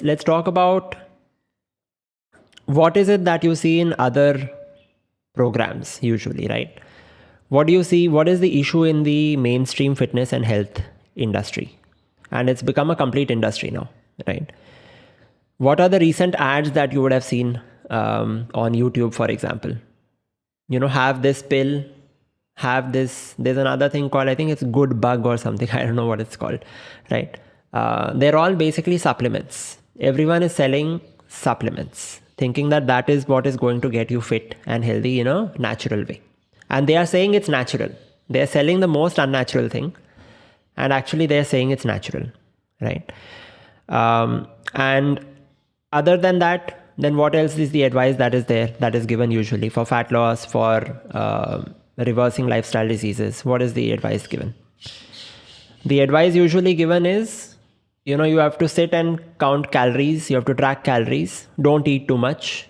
let's talk about what is it that you see in other programs usually, right? What do you see? What is the issue in the mainstream fitness and health industry? And it's become a complete industry now, right? What are the recent ads that you would have seen on YouTube, for example? Have this pill, have this. There's another thing called, I think it's Good Bug or something. I don't know what it's called, right? They're all basically supplements. Everyone is selling supplements, thinking that that is what is going to get you fit and healthy in a natural way. And they are saying it's natural. They're selling the most unnatural thing. And actually they're saying it's natural, right? And other than that, then what else is the advice that is there, that is given usually for fat loss, for reversing lifestyle diseases? What is the advice given? The advice usually given is, you have to sit and count calories. You have to track calories. Don't eat too much.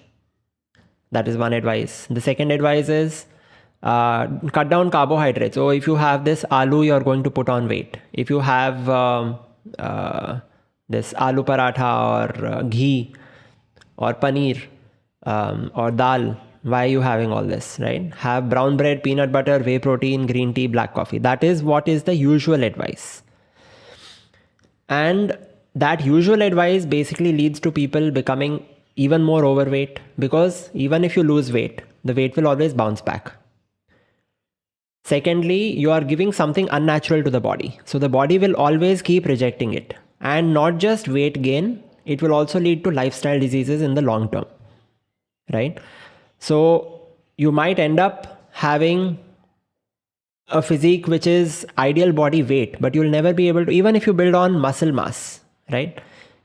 That is one advice. The second advice is cut down carbohydrates. So if you have this aloo, you're going to put on weight. If you have this aloo paratha or ghee or paneer or dal, why are you having all this, right? Have brown bread, peanut butter, whey protein, green tea, black coffee. That is what is the usual advice. And that usual advice basically leads to people becoming even more overweight, because even if you lose weight, the weight will always bounce back. Secondly, you are giving something unnatural to the body. So the body will always keep rejecting it. And not just weight gain, it will also lead to lifestyle diseases in the long term, right? So you might end up having a physique which is ideal body weight, but you'll never be able to, even if you build on muscle mass, right?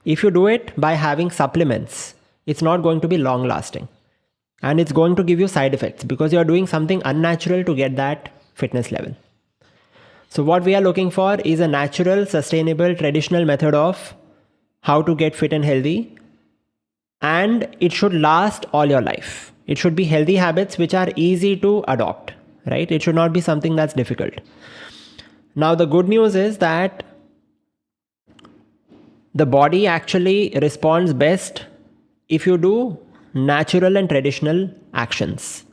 If you do it by having supplements, it's not going to be long lasting. And it's going to give you side effects because you're doing something unnatural to get that fitness level. So what we are looking for is a natural, sustainable, traditional method of how to get fit and healthy. And it should last all your life. It should be healthy habits which are easy to adopt, right? It should not be something that's difficult. Now, the good news is that the body actually responds best if you do natural and traditional actions.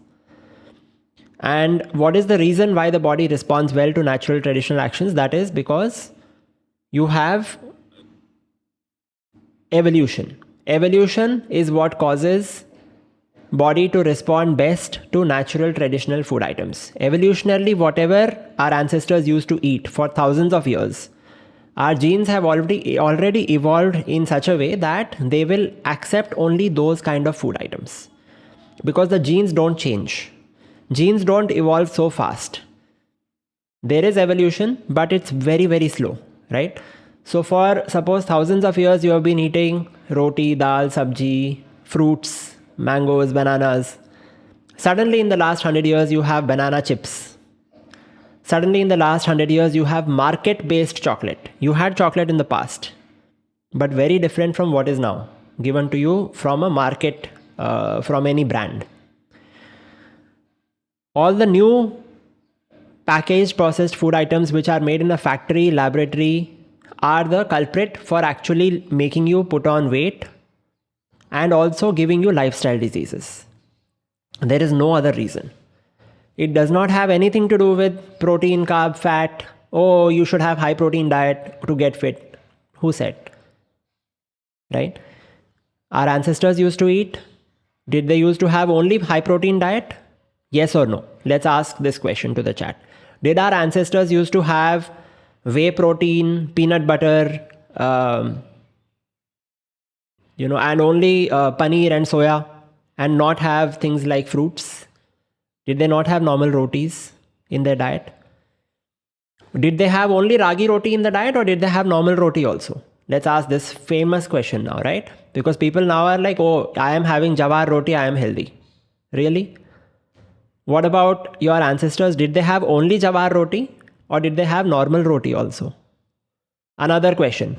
And what is the reason why the body responds well to natural traditional actions? That is because you have evolution. Evolution is what causes body to respond best to natural traditional food items. Evolutionarily, whatever our ancestors used to eat for thousands of years, our genes have already evolved in such a way that they will accept only those kind of food items. Because the genes don't change. Genes don't evolve so fast. There is evolution, but it's very, very slow, right? So for suppose thousands of years you have been eating roti, dal, sabji, fruits, mangoes, bananas. Suddenly in the last 100 years you have banana chips. Suddenly in the last 100 years you have market-based chocolate. You had chocolate in the past, but very different from what is now, given to you from a market, from any brand. All the new packaged processed food items which are made in a factory, laboratory, are the culprit for actually making you put on weight and also giving you lifestyle diseases. There is no other reason. It does not have anything to do with protein, carb, fat. Oh, you should have high protein diet to get fit. Who said? Right? Our ancestors used to eat. Did they used to have only high protein diet? Yes or no? Let's ask this question to the chat. Did our ancestors used to have whey protein, peanut butter, and only paneer and soya, and not have things like fruits? Did they not have normal rotis in their diet? Did they have only ragi roti in the diet, or did they have normal roti also? Let's ask this famous question now, right? Because people now are like, oh, I am having jawar roti, I am healthy. Really? What about your ancestors? Did they have only jawar roti, or did they have normal roti also? Another question.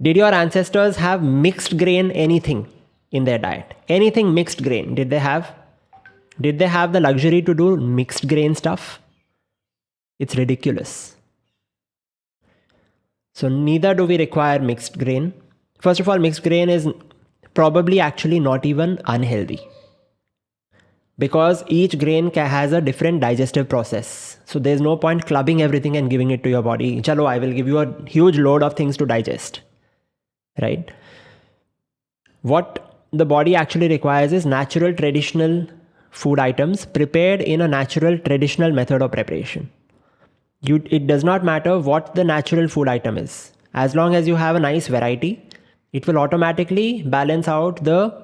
Did your ancestors have mixed grain anything in their diet? Anything mixed grain, did they have? Did they have the luxury to do mixed grain stuff? It's ridiculous. So neither do we require mixed grain. First of all, mixed grain is probably actually not even unhealthy, because each grain has a different digestive process. So there's no point clubbing everything and giving it to your body. Chalo, I will give you a huge load of things to digest, right? What the body actually requires is natural traditional food items prepared in a natural traditional method of preparation. It does not matter what the natural food item is. As long as you have a nice variety, it will automatically balance out the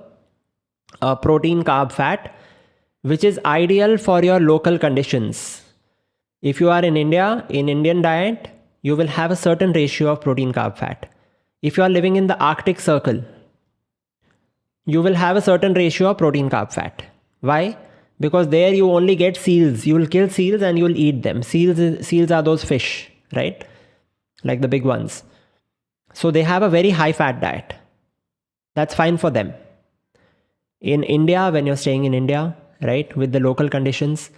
protein, carb, fat, which is ideal for your local conditions. If you are in India, in Indian diet, you will have a certain ratio of protein, carb, fat. If you are living in the Arctic Circle, you will have a certain ratio of protein, carb, fat. Why? Because there you only get seals. You will kill seals and you will eat them. Seals are those fish, right? Like the big ones. So they have a very high fat diet. That's fine for them. In India, when you're staying in India, right, with the local conditions,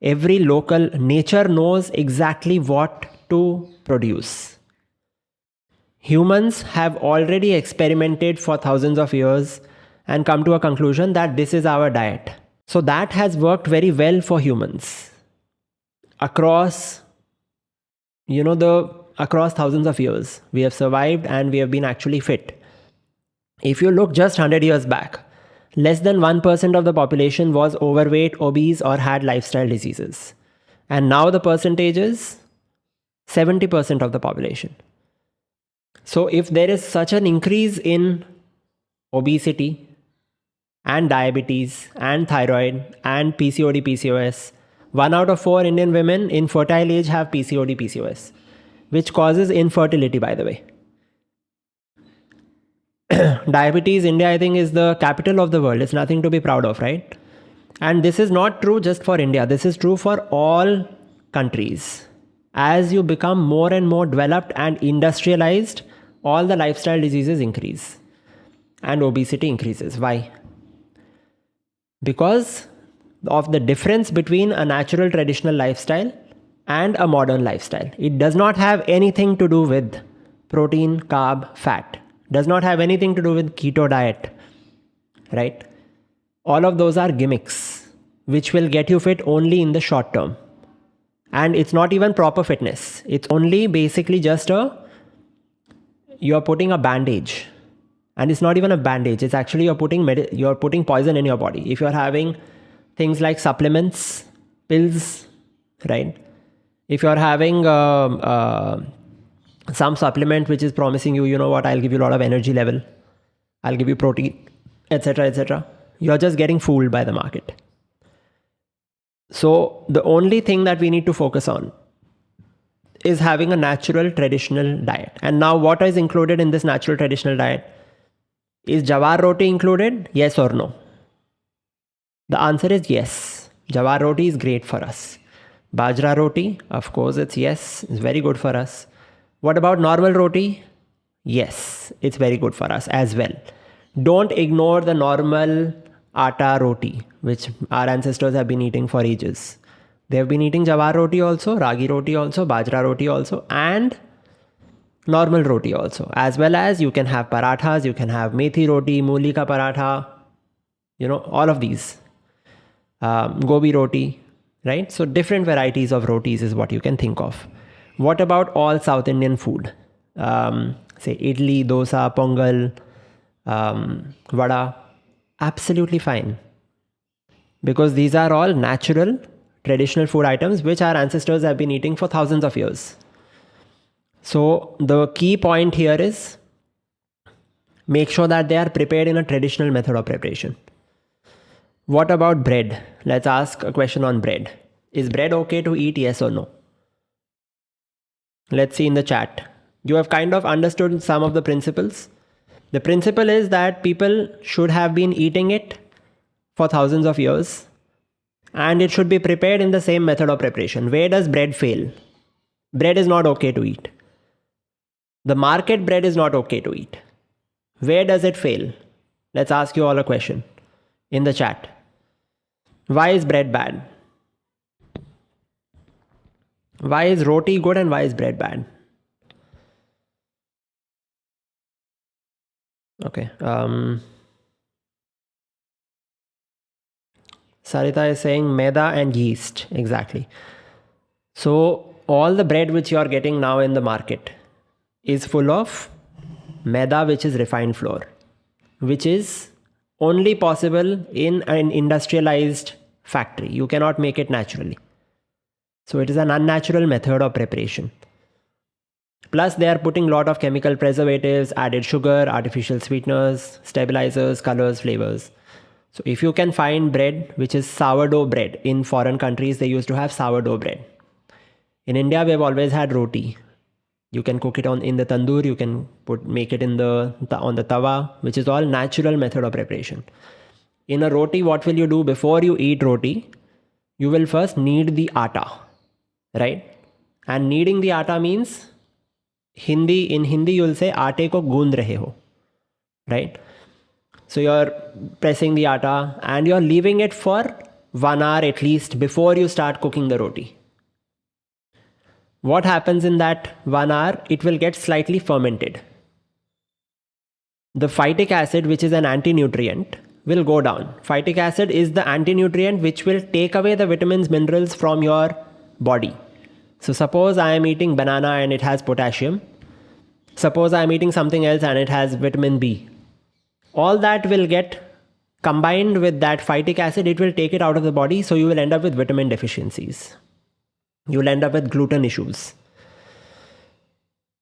every local nature knows exactly what to produce. Humans have already experimented for thousands of years and come to a conclusion that this is our diet. So that has worked very well for humans across, across thousands of years. We have survived and we have been actually fit. If you look just 100 years back, less than 1% of the population was overweight, obese, or had lifestyle diseases. And now the percentage is 70% of the population. So if there is such an increase in obesity and diabetes and thyroid and PCOD, PCOS, 1 out of 4 Indian women in fertile age have PCOD, PCOS, which causes infertility, by the way. Diabetes, India, I think, is the capital of the world. It's nothing to be proud of, right? And this is not true just for India. This is true for all countries. As you become more and more developed and industrialized, all the lifestyle diseases increase and obesity increases. Why? Because of the difference between a natural traditional lifestyle and a modern lifestyle. It does not have anything to do with protein, carb, fat. Does not have anything to do with keto diet, right? All of those are gimmicks which will get you fit only in the short term. And it's not even proper fitness. It's only basically just you're putting a bandage. And it's not even a bandage. It's actually you're putting poison in your body. If you're having things like supplements, pills, right? If you're having some supplement which is promising you, you know what, I'll give you a lot of energy level, I'll give you protein, etc., etc., you're just getting fooled by the market. So the only thing that we need to focus on is having a natural traditional diet. And now what is included in this natural traditional diet? Is jawar roti included? Yes or no? The answer is yes. Jawar roti is great for us. Bajra roti, of course, it's yes, it's very good for us. What about normal roti? Yes, it's very good for us as well. Don't ignore the normal atta roti, which our ancestors have been eating for ages. They have been eating jawar roti also, ragi roti also, bajra roti also, and normal roti also. As well as you can have parathas, you can have methi roti, mooli ka paratha, all of these. Gobi roti, right? So different varieties of rotis is what you can think of. What about all South Indian food? Say idli, dosa, pongal, vada. Absolutely fine. Because these are all natural, traditional food items which our ancestors have been eating for thousands of years. So the key point here is make sure that they are prepared in a traditional method of preparation. What about bread? Let's ask a question on bread. Is bread okay to eat, yes or no? Let's see in the chat. You have kind of understood some of the principles. The principle is that people should have been eating it for thousands of years and it should be prepared in the same method of preparation. Where does bread fail? Bread is not okay to eat. The market bread is not okay to eat. Where does it fail? Let's ask you all a question in the chat. Why is bread bad? Why is roti good and why is bread bad? Okay. Sarita is saying maida and yeast. Exactly. So all the bread which you are getting now in the market is full of maida, which is refined flour, which is only possible in an industrialized factory. You cannot make it naturally. So it is an unnatural method of preparation. Plus, they are putting a lot of chemical preservatives, added sugar, artificial sweeteners, stabilizers, colors, flavors. So if you can find bread which is sourdough bread, in foreign countries they used to have sourdough bread. In India, we have always had roti. You can cook it in the tandoor. You can make it on the tawa, which is all natural method of preparation. In a roti, what will you do before you eat roti? You will first knead the atta, right? And kneading the atta means in Hindi you will say aate ko goond rahe ho, right? So you're pressing the atta and you're leaving it for 1 hour at least before you start cooking the roti. What happens in that 1 hour? It will get slightly fermented. The phytic acid, which is an anti-nutrient, will go down. Phytic acid is the anti-nutrient which will take away the vitamins, minerals from your body. So suppose I am eating banana and it has potassium. Suppose I am eating something else and it has vitamin B. All that will get combined with that phytic acid. It will take it out of the body. So you will end up with vitamin deficiencies. You will end up with gluten issues.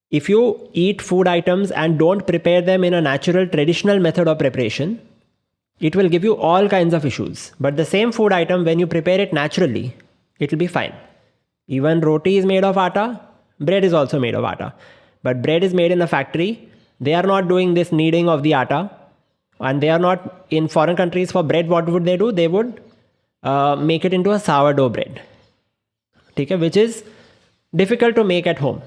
If you eat food items and don't prepare them in a natural traditional method of preparation, it will give you all kinds of issues. But the same food item, when you prepare it naturally, it will be fine. Even roti is made of atta, bread is also made of atta. But bread is made in a factory. They are not doing this kneading of the atta. And they are not in foreign countries for bread. What would they do? They would make it into a sourdough bread, which is difficult to make at home.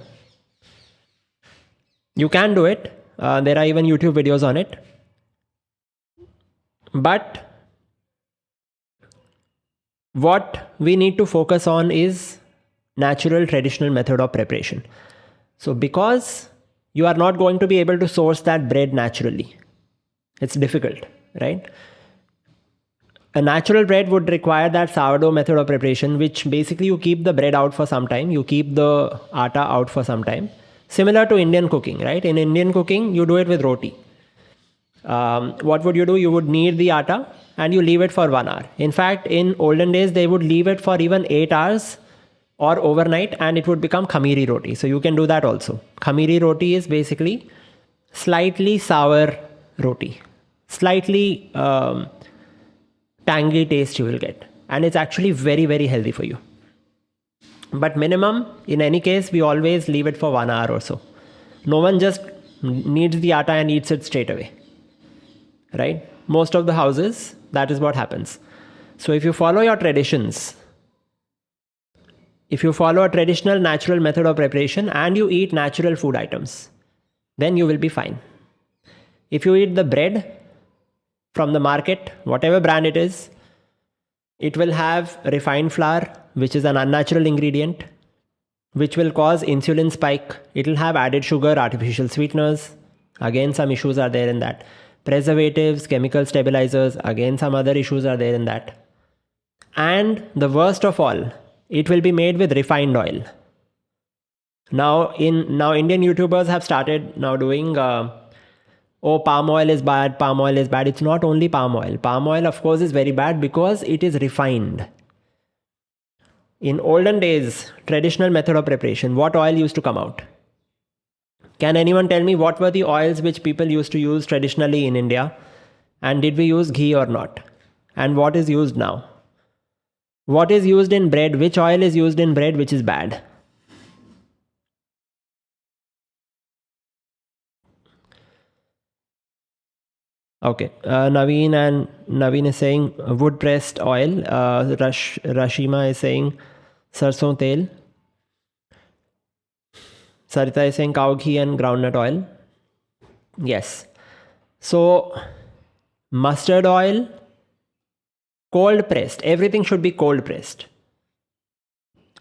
You can do it. There are even YouTube videos on it. But what we need to focus on is natural traditional method of preparation. So because you are not going to be able to source that bread naturally, it's difficult, right? A natural bread would require that sourdough method of preparation, which basically you keep the bread out for some time. You keep the atta out for some time. Similar to Indian cooking, right? In Indian cooking, you do it with roti. What would you do? You would knead the atta and you leave it for 1 hour. In fact, in olden days, they would leave it for even 8 hours or overnight and it would become khamiri roti. So you can do that also. Khamiri roti is basically slightly sour roti. Slightly tangy taste you will get. And it's actually very, very healthy for you. But minimum, in any case, we always leave it for 1 hour or so. No one just kneads the atta and eats it straight away. Right? Most of the houses, that is what happens. So if you follow your traditions, if you follow a traditional natural method of preparation and you eat natural food items, then you will be fine. If you eat the bread from the market, whatever brand it is, it will have refined flour, which is an unnatural ingredient, which will cause insulin spike. It will have added sugar, artificial sweeteners. Again, some issues are there in that. Preservatives, chemical stabilizers. Again, some other issues are there in that. And the worst of all, it will be made with refined oil. Now Indian YouTubers have started now doing palm oil is bad, palm oil is bad. It's not only palm oil. Palm oil, of course, is very bad because it is refined. In olden days, traditional method of preparation, what oil used to come out? Can anyone tell me what were the oils which people used to use traditionally in India? And did we use ghee or not? And what is used now? What is used in bread? Which oil is used in bread which is bad? Okay, Naveen is saying wood pressed oil. Rashima is saying sarson tel. Sarita is saying cow ghee and groundnut oil. Yes. So mustard oil, cold pressed. Everything should be cold pressed.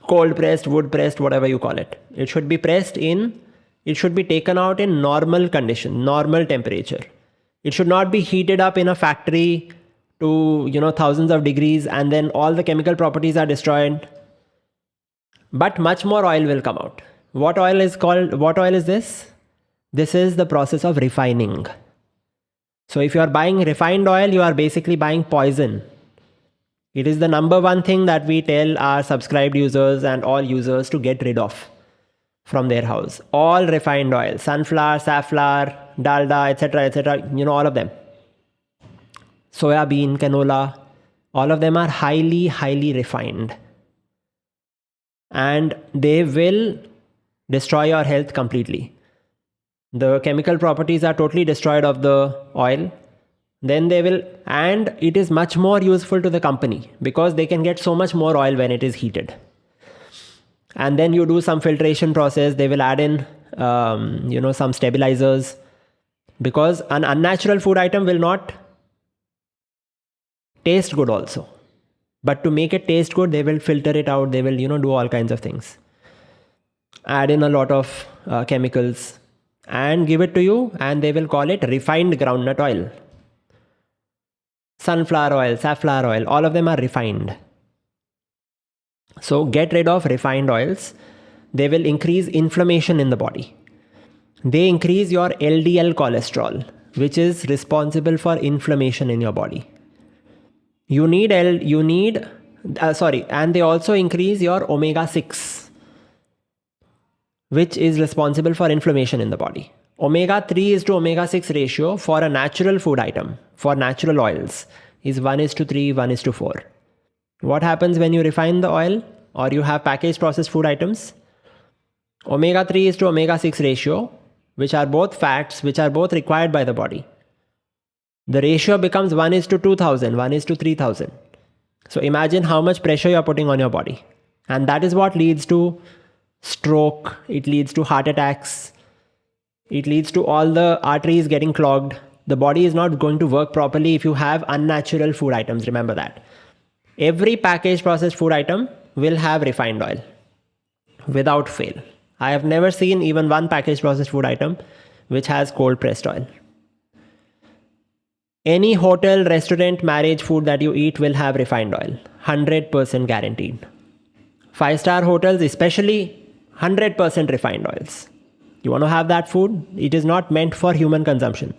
Cold pressed, wood pressed, whatever you call it. It should be pressed in, it should be taken out in normal condition, normal temperature. It should not be heated up in a factory to, thousands of degrees, and then all the chemical properties are destroyed. But much more oil will come out. What oil is this? This is the process of refining. So if you are buying refined oil, you are basically buying poison. It is the number one thing that we tell our subscribed users and all users to get rid of from their house. All refined oil, sunflower, safflower, dalda, etc., all of them. Soya bean, canola, all of them are highly, highly refined. And they will destroy your health completely. The chemical properties are totally destroyed of the oil. Then they will, and it is much more useful to the company because they can get so much more oil when it is heated. And then you do some filtration process. They will add in, some stabilizers, because an unnatural food item will not taste good also. But to make it taste good, they will filter it out. They will, do all kinds of things. Add in a lot of chemicals and give it to you, and they will call it refined groundnut oil. Sunflower oil, safflower oil, all of them are refined. So get rid of refined oils. They will increase inflammation in the body. They increase your LDL cholesterol, which is responsible for inflammation in your body. And they also increase your omega-6, which is responsible for inflammation in the body. Omega-3 is to omega-6 ratio for a natural food item, for natural oils, is 1:3, 1:4. What happens when you refine the oil or you have packaged processed food items? Omega-3 is to omega-6 ratio, which are both fats, which are both required by the body. The ratio becomes 1:2000, 1:3000. So imagine how much pressure you're putting on your body. And that is what leads to stroke, it leads to heart attacks, it leads to all the arteries getting clogged. The body is not going to work properly if you have unnatural food items. Remember that. Every packaged processed food item will have refined oil without fail. I have never seen even one packaged processed food item which has cold pressed oil. Any hotel, restaurant, marriage food that you eat will have refined oil. 100% guaranteed. 5-star hotels especially, 100% refined oils. You want to have that food? It is not meant for human consumption.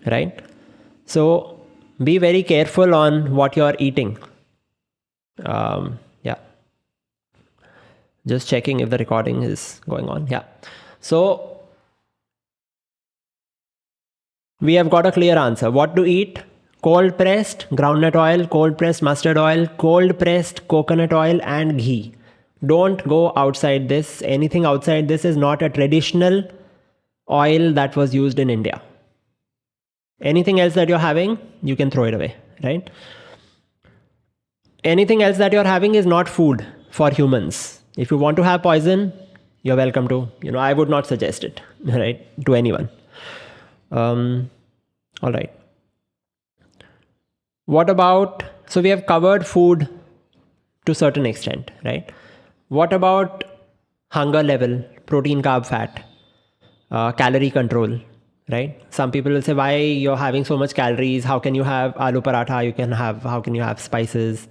Right? So be very careful on what you're eating. Just checking if the recording is going on. Yeah. So we have got a clear answer. What to eat? Cold pressed groundnut oil, cold pressed mustard oil, cold pressed coconut oil and ghee. Don't go outside this. Anything outside this is not a traditional oil that was used in India. Anything else that you're having, you can throw it away, right? Anything else that you're having is not food for humans. If you want to have poison, you're welcome to. I would not suggest it, right, to anyone. All right. What about, so we have covered food to a certain extent, right? What about hunger level, protein, carb, fat, calorie control, right? Some people will say, why you're having so much calories? How can you have aloo paratha? How can you have spices?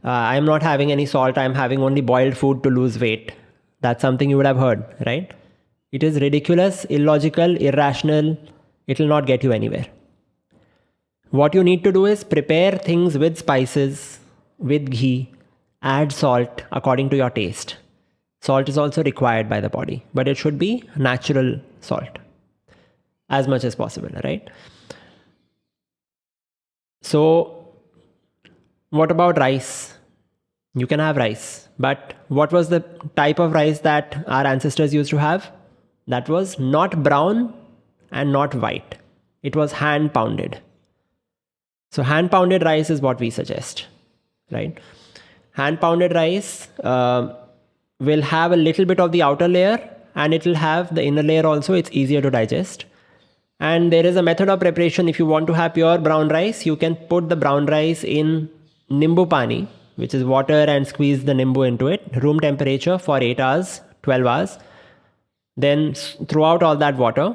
I'm not having any salt. I'm having only boiled food to lose weight. That's something you would have heard, right? It is ridiculous, illogical, irrational. It will not get you anywhere. What you need to do is prepare things with spices, with ghee, add salt according to your taste. Salt is also required by the body, but it should be natural salt as much as possible, right? So what about rice? You can have rice, but what was the type of rice that our ancestors used to have? That was not brown and not white. It was hand pounded. So hand pounded rice is what we suggest, right? Hand pounded rice will have a little bit of the outer layer and it will have the inner layer also. It's easier to digest. And there is a method of preparation. If you want to have pure brown rice, you can put the brown rice in nimbu pani, which is water, and squeeze the nimbu into it, room temperature for 8 hours, 12 hours. Then throw out all that water.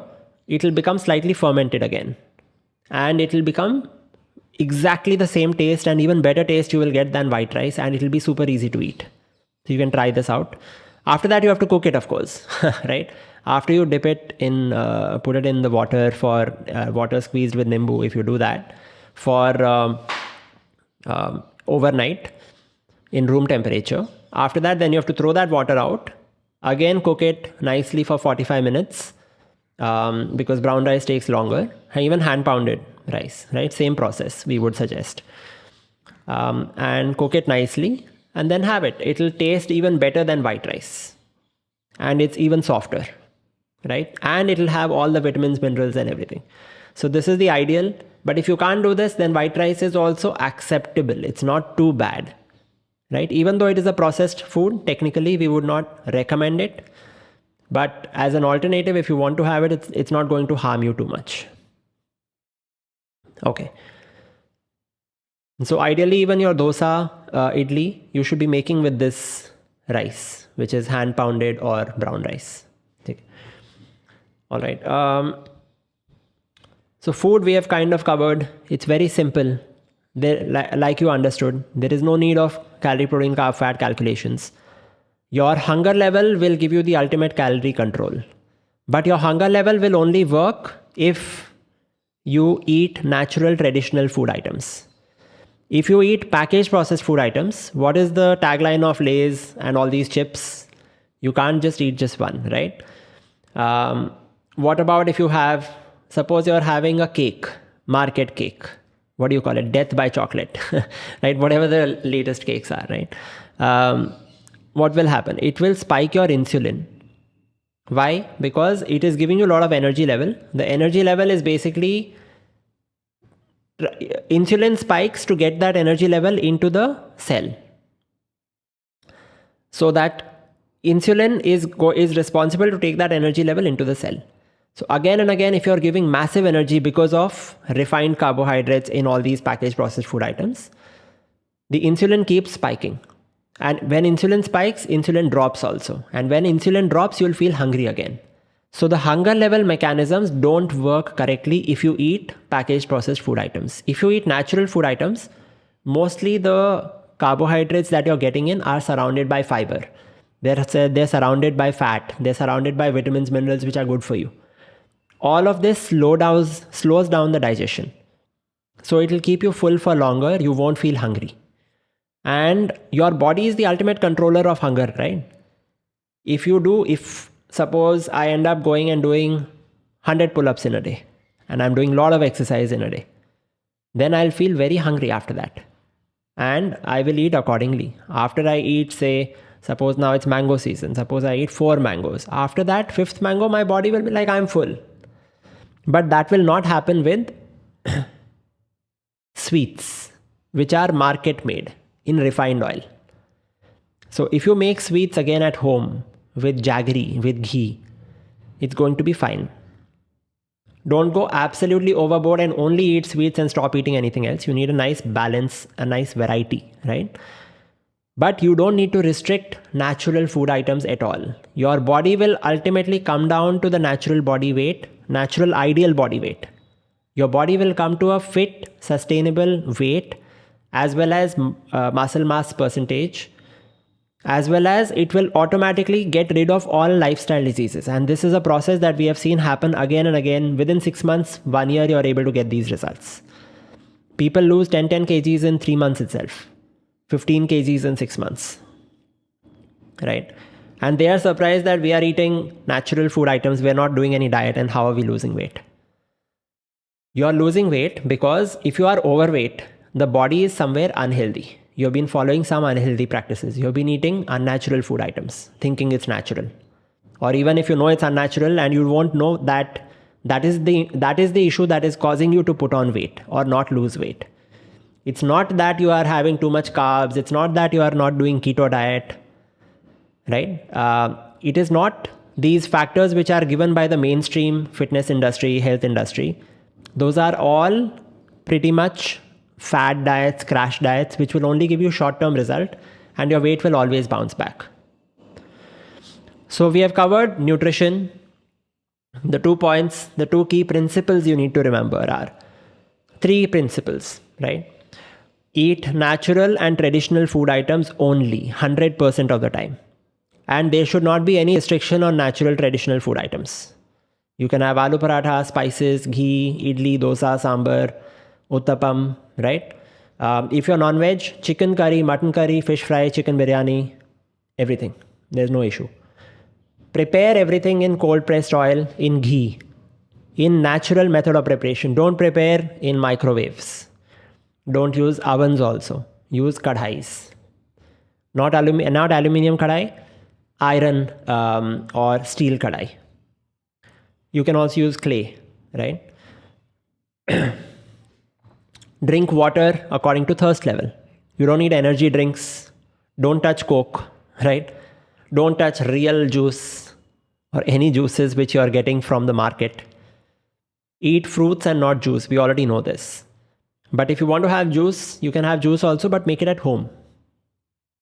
it will become slightly fermented again. And it will become exactly the same taste, and even better taste you will get than white rice, and it will be super easy to eat. So you can try this out. After that, you have to cook it, of course, right? After you dip it in, put it in the water for water squeezed with nimbu, if you do that for overnight in room temperature. After that, then you have to throw that water out. Again, cook it nicely for 45 minutes because brown rice takes longer. Even hand pounded rice, right? Same process we would suggest. And cook it nicely and then have it. It'll taste even better than white rice. And it's even softer, right? And it'll have all the vitamins, minerals and everything. So this is the ideal. But if you can't do this, then white rice is also acceptable. It's not too bad, right? Even though it is a processed food, technically we would not recommend it. But as an alternative, if you want to have it, it's not going to harm you too much. Okay. So ideally, even your dosa, idli, you should be making with this rice, which is hand pounded or brown rice. Okay. All right. So food we have kind of covered. It's very simple. Like you understood, there is no need of calorie, protein, carb, fat calculations. Your hunger level will give you the ultimate calorie control. But your hunger level will only work if you eat natural traditional food items. If you eat packaged processed food items, what is the tagline of Lay's and all these chips? You can't just eat just one, right? What about if you have, suppose you're having a cake, market cake. What do you call it? Death by chocolate, right? Whatever the latest cakes are, right? What will happen? It will spike your insulin. Why? Because it is giving you a lot of energy level. The energy level is basically insulin spikes to get that energy level into the cell. So that insulin is responsible to take that energy level into the cell. So again and again, if you're giving massive energy because of refined carbohydrates in all these packaged processed food items, the insulin keeps spiking. And when insulin spikes, insulin drops also. And when insulin drops, you'll feel hungry again. So the hunger level mechanisms don't work correctly if you eat packaged processed food items. If you eat natural food items, mostly the carbohydrates that you're getting in are surrounded by fiber. They're surrounded by fat. They're surrounded by vitamins, minerals, which are good for you. All of this slows down the digestion. So it will keep you full for longer. You won't feel hungry. And your body is the ultimate controller of hunger, right? If suppose I end up going and doing 100 pull-ups in a day, and I'm doing a lot of exercise in a day, then I'll feel very hungry after that. And I will eat accordingly. After I eat, say, suppose now it's mango season. Suppose I eat 4 mangoes. After that, 5th mango, my body will be like, I'm full. But that will not happen with sweets, which are market made in refined oil. So if you make sweets again at home with jaggery, with ghee, it's going to be fine. Don't go absolutely overboard and only eat sweets and stop eating anything else. You need a nice balance, a nice variety, right? But you don't need to restrict natural food items at all. Your body will ultimately come down to the natural body weight, natural ideal body weight. Your body will come to a fit, sustainable weight, as well as muscle mass percentage, as well as it will automatically get rid of all lifestyle diseases. And this is a process that we have seen happen again and again. Within 6 months, 1 year, you're able to get these results. People lose 10 kgs in 3 months itself, 15 kgs in 6 months, right? And they are surprised that we are eating natural food items. We're not doing any diet, and how are we losing weight? You're losing weight because if you are overweight, the body is somewhere unhealthy. You've been following some unhealthy practices. You've been eating unnatural food items, thinking it's natural. Or even if you know it's unnatural and you won't know that is the issue that is causing you to put on weight or not lose weight. It's not that you are having too much carbs. It's not that you are not doing keto diet, right? It is not these factors which are given by the mainstream fitness industry, health industry. Those are all pretty much fad diets, crash diets, which will only give you short-term result, and your weight will always bounce back. So we have covered nutrition, The 2 points, the 2 key principles you need to remember are 3 principles, right? Eat natural and traditional food items only 100% of the time. And there should not be any restriction on natural traditional food items. You can have aloo paratha, spices, ghee, idli, dosa, sambar, uttapam, right? If you're non-veg, chicken curry, mutton curry, fish fry, chicken biryani, everything. There's no issue. Prepare everything in cold pressed oil, in ghee, in natural method of preparation. Don't prepare in microwaves. Don't use ovens also. Use kadhais. Not aluminium kadhai, iron or steel kadhai. You can also use clay, right? Drink water according to thirst level. You don't need energy drinks. Don't touch Coke, right? Don't touch real juice or any juices which you are getting from the market. Eat fruits and not juice. We already know this. But if you want to have juice, you can have juice also, but make it at home.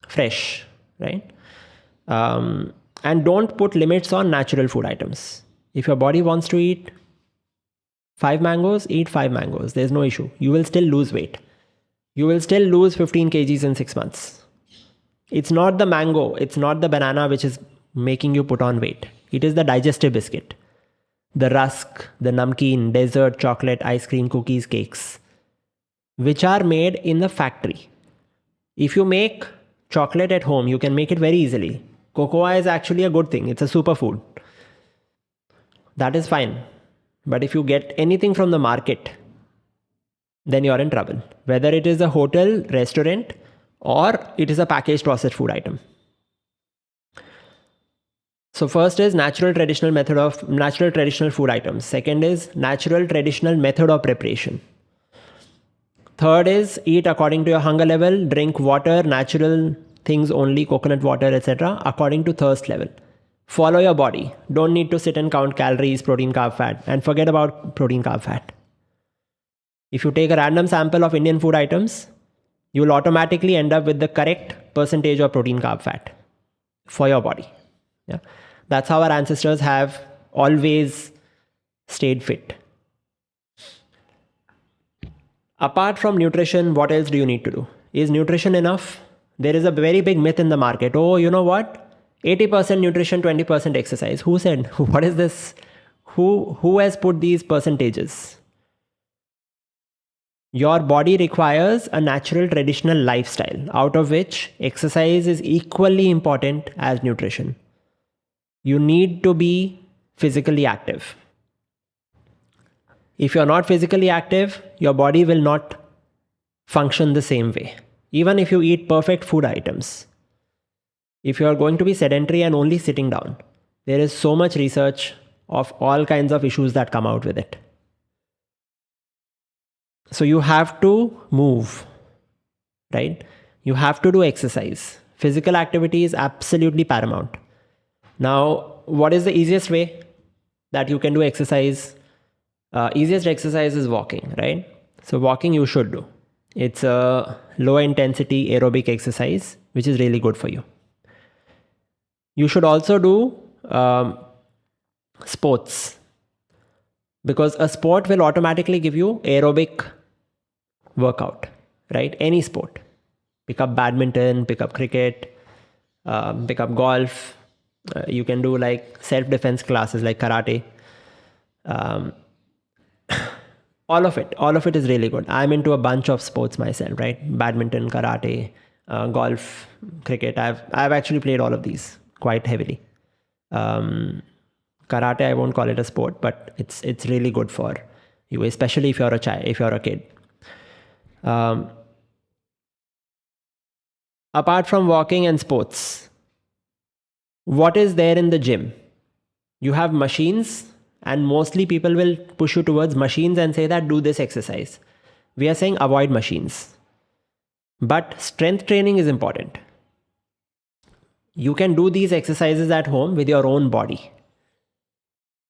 Fresh, right? And don't put limits on natural food items. If your body wants to eat 5 mangoes, eat 5 mangoes. There's no issue. You will still lose weight. You will still lose 15 kgs in 6 months. It's not the mango, it's not the banana which is making you put on weight. It is the digestive biscuit, the rusk, the namkeen, dessert, chocolate, ice cream, cookies, cakes, which are made in the factory. If you make chocolate at home, you can make it very easily. Cocoa is actually a good thing. It's a superfood. That is fine. But if you get anything from the market, then you're in trouble. Whether it is a hotel, restaurant, or it is a packaged processed food item. So first is natural traditional food items. Second is natural traditional method of preparation. Third is eat according to your hunger level, drink water, natural things only, coconut water, etc. according to thirst level. Follow your body. Don't need to sit and count calories, protein, carb, fat, and forget about protein, carb, fat. If you take a random sample of Indian food items, you will automatically end up with the correct percentage of protein, carb, fat for your body. Yeah. That's how our ancestors have always stayed fit. Apart from nutrition, what else do you need to do? Is nutrition enough? There is a very big myth in the market. Oh, you know what? 80% nutrition, 20% exercise. Who said? What is this? Who has put these percentages? Your body requires a natural traditional lifestyle, out of which exercise is equally important as nutrition. You need to be physically active. If you're not physically active, your body will not function the same way. Even if you eat perfect food items. If you are going to be sedentary and only sitting down, there is so much research of all kinds of issues that come out with it. So you have to move, right? You have to do exercise. Physical activity is absolutely paramount. Now, what is the easiest way that you can do exercise? Easiest exercise is walking, right? So walking you should do. It's a low intensity aerobic exercise, which is really good for you. You should also do sports, because a sport will automatically give you aerobic workout, right? Any sport. Pick up badminton, pick up cricket, pick up golf. You can do like self-defense classes like karate. All of it is really good. I'm into a bunch of sports myself, right? Badminton, karate, golf, cricket. I've actually played all of these quite heavily. Karate, I won't call it a sport, but it's really good for you, especially if you're a child, if you're a kid. Apart from walking and sports, what is there in the gym? You have machines, and mostly people will push you towards machines and say that do this exercise. We are saying avoid machines. But strength training is important. You can do these exercises at home with your own body.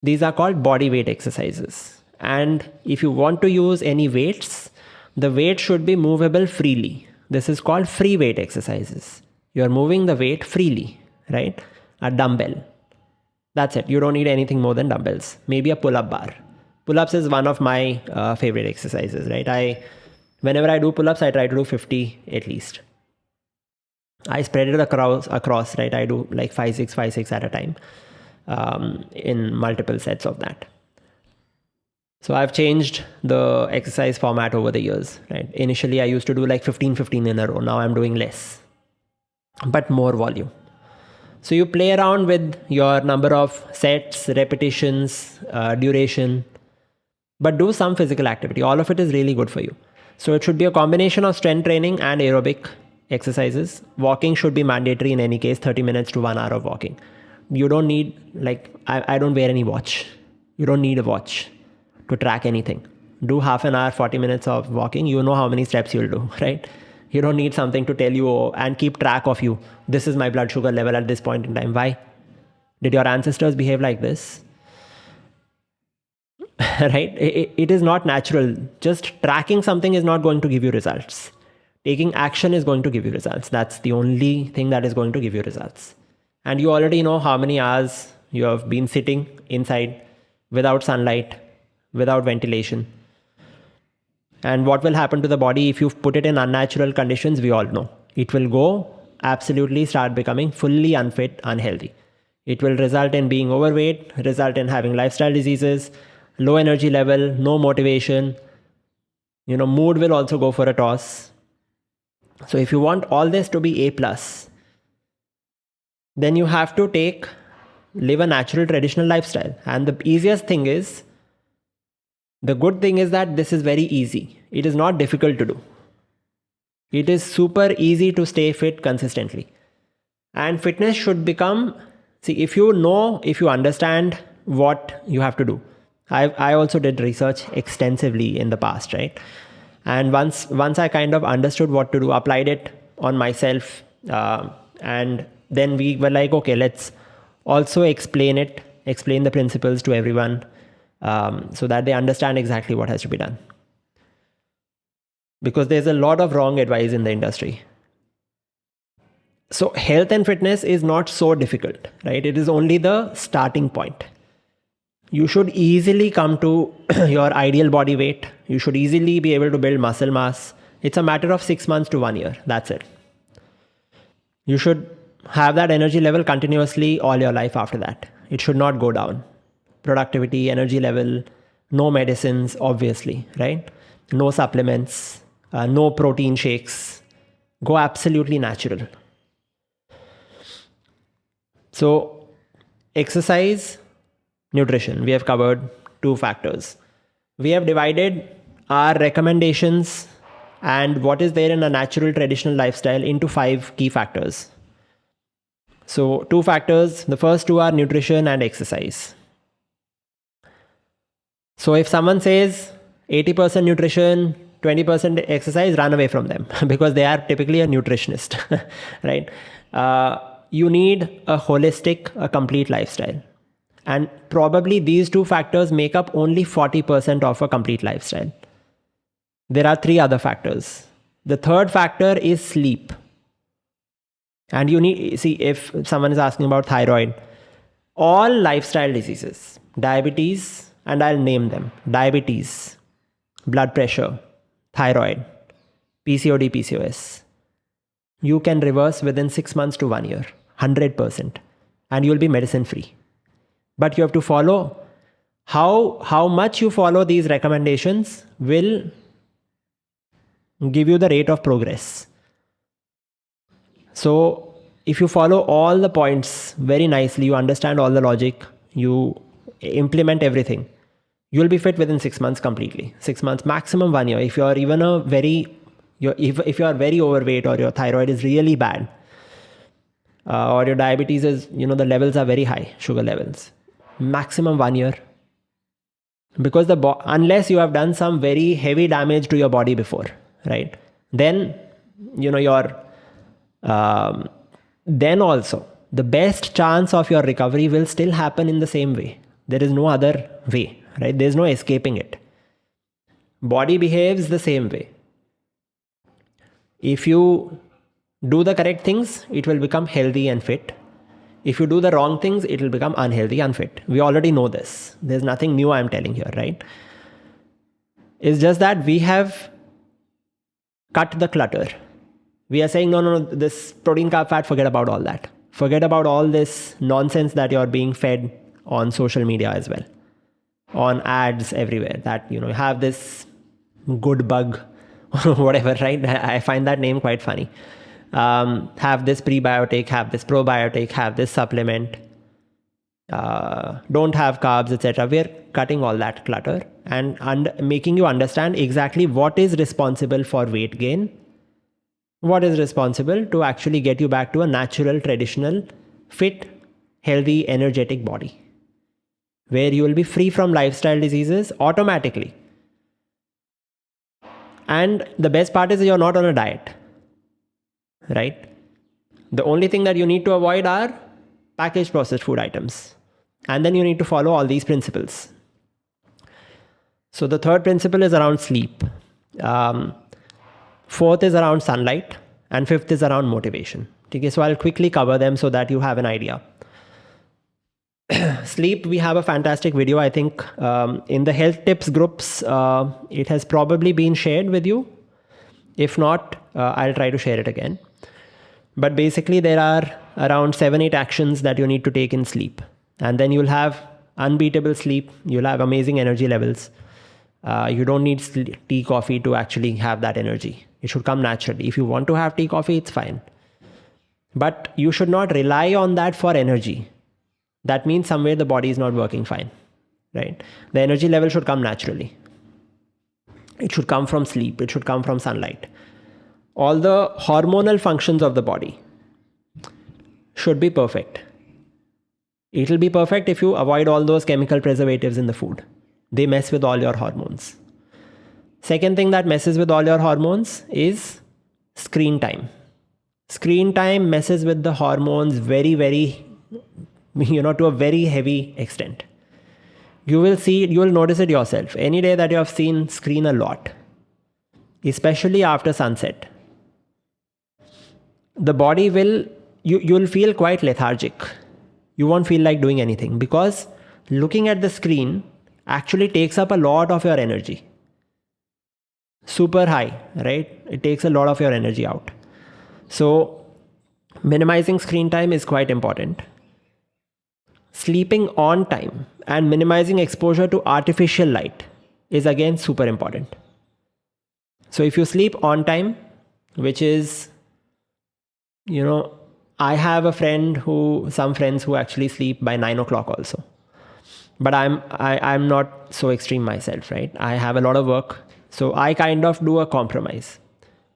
These are called body weight exercises. And if you want to use any weights, the weight should be movable freely. This is called free weight exercises. You are moving the weight freely, right? A dumbbell. That's it. You don't need anything more than dumbbells. Maybe a pull-up bar. Pull-ups is one of my favorite exercises, right? Whenever I do pull-ups, I try to do 50 at least. I spread it across, right? I do like 5, 6 at a time in multiple sets of that. So I've changed the exercise format over the years, right? Initially, I used to do like 15 in a row. Now I'm doing less, but more volume. So you play around with your number of sets, repetitions, duration, but do some physical activity. All of it is really good for you. So it should be a combination of strength training and aerobic exercises. Walking should be mandatory in any case, 30 minutes to 1 hour of walking. You don't need, like, I don't wear any watch. You don't need a watch to track anything. Do half an hour, 40 minutes of walking. You know how many steps you'll do, right? You don't need something to tell you and keep track of you. This is my blood sugar level at this point in time. Why? Did your ancestors behave like this? Right? It is not natural. Just tracking something is not going to give you results. Taking action is going to give you results. That's the only thing that is going to give you results. And you already know how many hours you have been sitting inside without sunlight, without ventilation. And what will happen to the body if you put it in unnatural conditions, we all know. It will go absolutely start becoming fully unfit, unhealthy. It will result in being overweight, result in having lifestyle diseases, low energy level, no motivation. Mood will also go for a toss. So if you want all this to be A+, then you have to live a natural traditional lifestyle. And the easiest thing is, the good thing is that this is very easy. It is not difficult to do. It is super easy to stay fit consistently. And fitness should become, if you understand what you have to do. I also did research extensively in the past, right? And once I kind of understood what to do, applied it on myself, and then we were like, okay, let's also explain the principles to everyone, so that they understand exactly what has to be done. Because there's a lot of wrong advice in the industry. So health and fitness is not so difficult, right? It is only the starting point. You should easily come to your ideal body weight. You should easily be able to build muscle mass. It's a matter of 6 months to 1 year. That's it. You should have that energy level continuously all your life after that. It should not go down. Productivity, energy level, no medicines, obviously, right? No supplements, no protein shakes. Go absolutely natural. So, exercise, nutrition. We have covered 2 factors. We have divided our recommendations and what is there in a natural traditional lifestyle into 5 key factors. So 2 factors. The first 2 are nutrition and exercise. So if someone says 80% nutrition, 20% exercise, run away from them because they are typically a nutritionist, right? You need a holistic, a complete lifestyle. And probably these 2 factors make up only 40% of a complete lifestyle. There are 3 other factors. The third factor is sleep. And you need, if someone is asking about thyroid, all lifestyle diseases, diabetes, and I'll name them: diabetes, blood pressure, thyroid, PCOD, PCOS, you can reverse within 6 months to 1 year, 100%, and you'll be medicine free. But you have to follow. How much you follow these recommendations will give you the rate of progress. So if you follow all the points very nicely, you understand all the logic, you implement everything, you'll be fit within 6 months completely. 6 months, maximum 1 year. If you're even if you are very overweight, or your thyroid is really bad, or your diabetes is, the levels are very high, sugar levels, maximum 1 year. Because unless you have done some very heavy damage to your body before, right? Then, then also the best chance of your recovery will still happen in the same way. There is no other way, right? There's no escaping it. Body behaves the same way. If you do the correct things, it will become healthy and fit. If you do the wrong things, it will become unhealthy, unfit. We already know this. There's nothing new I'm telling here, right? It's just that we have cut the clutter. We are saying, no, this protein, carb, fat, forget about all that. Forget about all this nonsense that you're being fed on social media as well, on ads everywhere, that, you have this good bug or whatever, right? I find that name quite funny. Have this prebiotic, have this probiotic, have this supplement, don't have carbs, etc. We're cutting all that clutter and making you understand exactly what is responsible for weight gain, what is responsible to actually get you back to a natural, traditional, fit, healthy, energetic body, where you will be free from lifestyle diseases automatically. And the best part is you're not on a diet, right? The only thing that you need to avoid are packaged processed food items. And then you need to follow all these principles. So the third principle is around sleep. Fourth is around sunlight. And fifth is around motivation. Okay, so I'll quickly cover them so that you have an idea. Sleep, we have a fantastic video, I think, in the health tips groups. It has probably been shared with you. If not, I'll try to share it again. But basically, there are around 7-8 actions that you need to take in sleep. And then you'll have unbeatable sleep. You'll have amazing energy levels. You don't need tea, coffee to actually have that energy. It should come naturally. If you want to have tea, coffee, it's fine. But you should not rely on that for energy. That means somewhere the body is not working fine, right? The energy level should come naturally. It should come from sleep. It should come from sunlight. All the hormonal functions of the body should be perfect. It will be perfect if you avoid all those chemical preservatives in the food. They mess with all your hormones. Second thing that messes with all your hormones is screen time. Screen time messes with the hormones very, very, to a very heavy extent. You will notice it yourself. Any day that you have seen screen a lot, especially after sunset, the body you'll feel quite lethargic. You won't feel like doing anything because looking at the screen actually takes up a lot of your energy. Super high, right? It takes a lot of your energy out. So minimizing screen time is quite important. Sleeping on time and minimizing exposure to artificial light is again super important. So if you sleep on time, which is, I have some friends who actually sleep by 9 o'clock also. But I'm not so extreme myself, right? I have a lot of work. So I kind of do a compromise.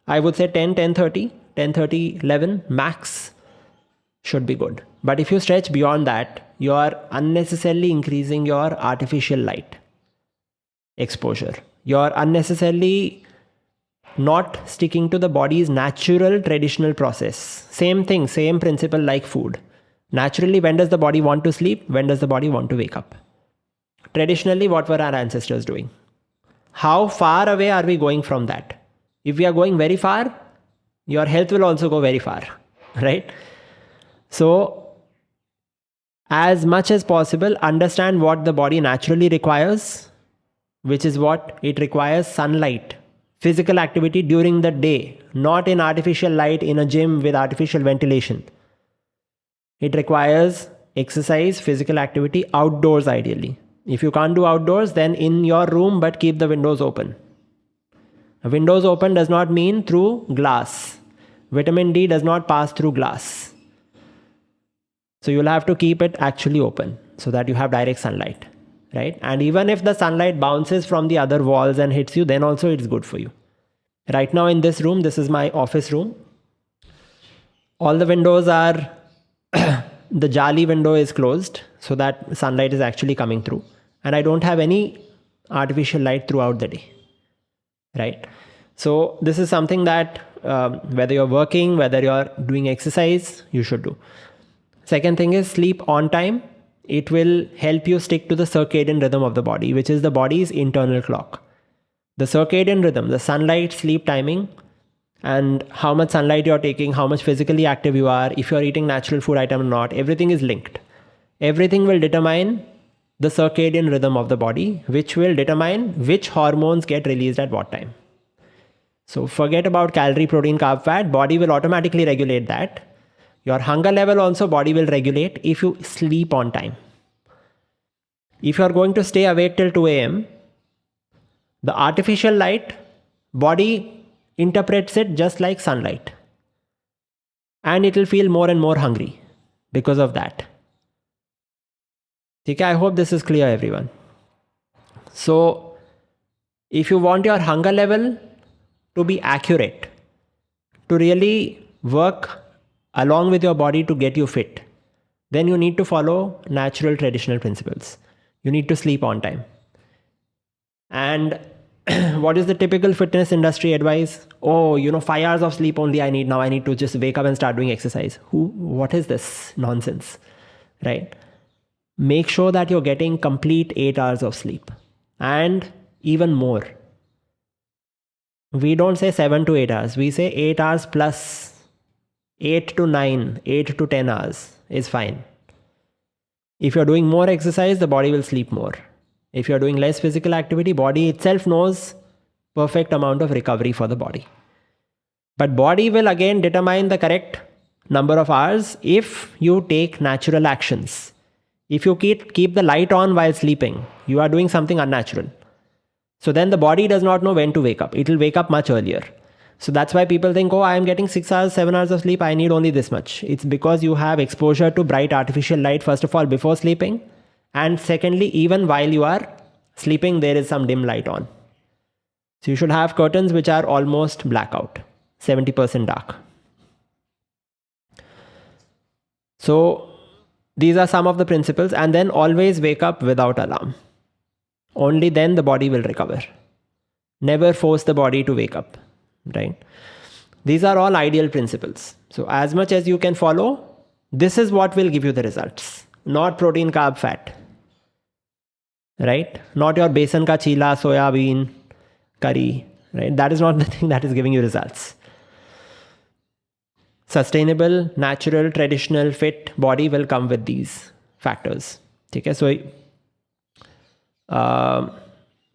I would say 10:30, 11 max should be good. But if you stretch beyond that, you are unnecessarily increasing your artificial light exposure. You're unnecessarily not sticking to the body's natural traditional process. Same thing, same principle like food. Naturally, when does the body want to sleep? When does the body want to wake up? Traditionally, what were our ancestors doing? How far away are we going from that? If we are going very far, your health will also go very far, right? So, as much as possible, understand what the body naturally requires, which is what it requires: sunlight, physical activity during the day, not in artificial light in a gym with artificial ventilation. It requires exercise, physical activity outdoors ideally. If you can't do outdoors, then in your room, but keep the windows open. Windows open does not mean through glass. Vitamin D does not pass through glass. So you'll have to keep it actually open so that you have direct sunlight, right? And even if the sunlight bounces from the other walls and hits you, then also it's good for you. Right now in this room, this is my office room. All the windows are, the jali window is closed so that sunlight is actually coming through. And I don't have any artificial light throughout the day, right? So this is something that whether you're working, whether you're doing exercise, you should do. Second thing is sleep on time. It will help you stick to the circadian rhythm of the body, which is the body's internal clock. The circadian rhythm, the sunlight sleep timing, and how much sunlight you're taking, how much physically active you are, if you're eating natural food item or not, everything is linked. Everything will determine the circadian rhythm of the body, which will determine which hormones get released at what time. So forget about calorie, protein, carb, fat. Body will automatically regulate that. Your hunger level also body will regulate if you sleep on time. If you are going to stay awake till 2 a.m., the artificial light, body interprets it just like sunlight. And it will feel more and more hungry because of that. Okay, I hope this is clear, everyone. So, if you want your hunger level to be accurate, to really work along with your body to get you fit, then you need to follow natural traditional principles. You need to sleep on time. And what is the typical fitness industry advice? Oh, 5 hours of sleep only I need now. I need to just wake up and start doing exercise. What is this nonsense, right? Make sure that you're getting complete 8 hours of sleep and even more. We don't say 7 to 8 hours. We say 8 hours plus 8 to 9, 8 to 10 hours is fine. If you're doing more exercise, the body will sleep more. If you're doing less physical activity, body itself knows perfect amount of recovery for the body. But body will again determine the correct number of hours if you take natural actions. If you keep the light on while sleeping, you are doing something unnatural. So then the body does not know when to wake up. It will wake up much earlier. So that's why people think, oh, I am getting 6 hours, 7 hours of sleep. I need only this much. It's because you have exposure to bright artificial light, first of all, before sleeping. And secondly, even while you are sleeping, there is some dim light on. So you should have curtains which are almost blackout, 70% dark. So these are some of the principles, and then always wake up without alarm. Only then the body will recover. Never force the body to wake up, right? These are all ideal principles. So as much as you can follow, this is what will give you the results. Not protein, carb, fat, right? Not your besan ka chila, soya bean, curry, right? That is not the thing that is giving you results. Sustainable, natural, traditional, fit body will come with these factors. Okay, so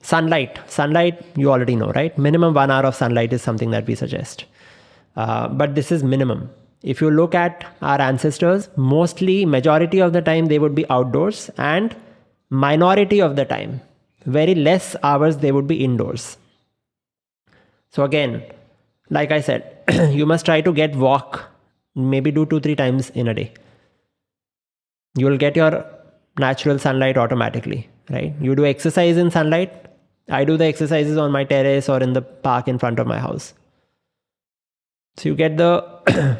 sunlight, you already know, right? Minimum 1 hour of sunlight is something that we suggest. But this is minimum. If you look at our ancestors, majority of the time they would be outdoors, and minority of the time, very less hours they would be indoors. So again, like I said, you must try to get walk, maybe do 2-3 times in a day. You will get your natural sunlight automatically, right? You do exercise in sunlight. I do the exercises on my terrace or in the park in front of my house. So you get the